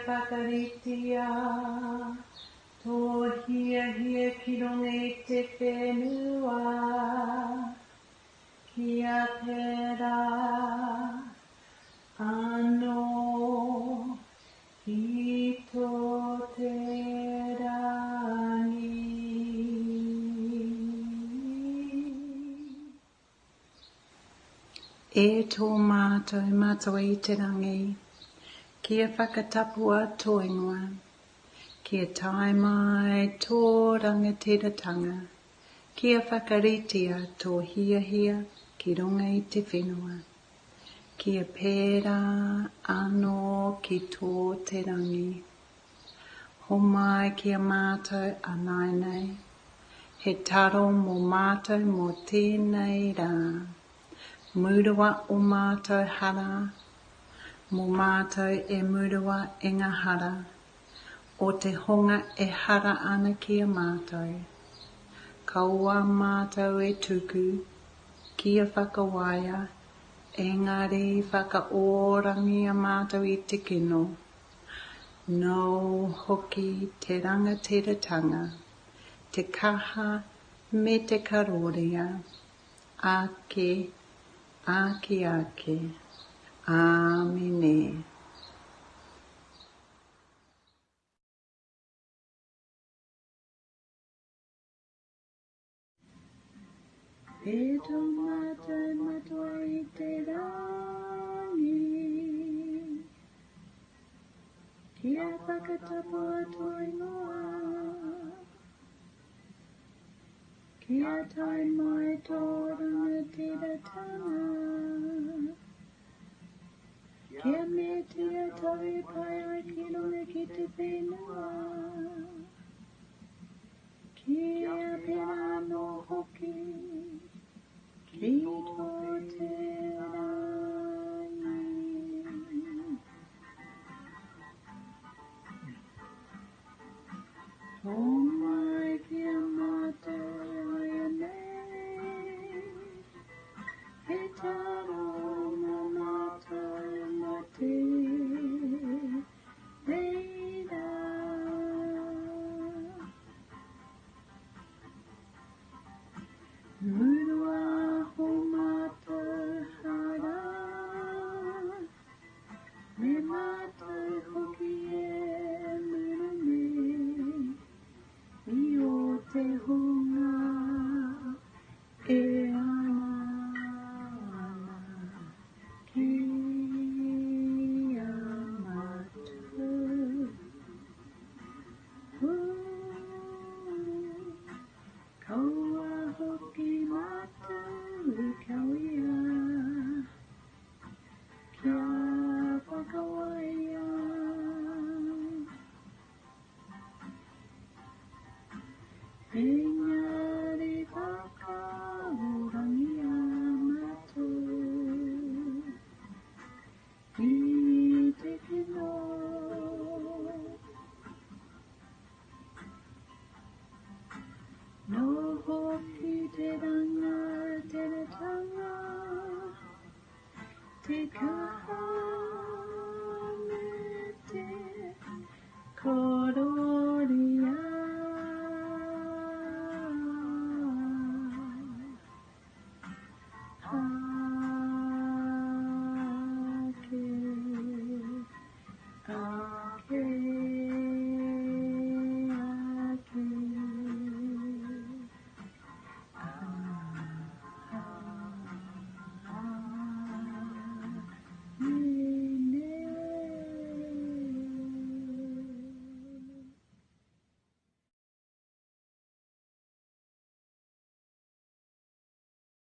whakaritia. Tō hia ki rongi te whenua. Kia pera ano ki tō te rangi. E tō mātou i te rangi, kia whakatapua tō ingoa, kia tae mai tō rangatiratanga, kia whakaritia tō hia ki runga i te whenua, kia pērā anō ki tō te rangi. Ho mai kia mātou anai nei, he taro mō mātou mō tēnei rā. Murua o mātou hara, mō mātou e murua e ngā hara, o te honga e hara ana kia mātou. Kaua mātou e tuku, kia whakawaia, engari whakaorangi a mātou i te kino. Nō hoki te rangatiratanga, te kaha me te karoria, ake, Āmine. E tō mātou i te rangi, kia whakatapua tō ingoa, kia tae mai tō rangatiratanga, kia metia tawe pai ai ki runga ki te whenua, kia pera no hoki, ki tō te rangi. Tō mai kia mātou ai nei, he taro mō mātou mō te reira. Murua ho mātou hara, me mātou hoki e murumi, I o te hunga e ana ki a mātou. Kaua hoki mātou I kauia, kia whakawaia. Engari whakaorangi a mātou I te kino. No hoki te rangatiratanga, te kaha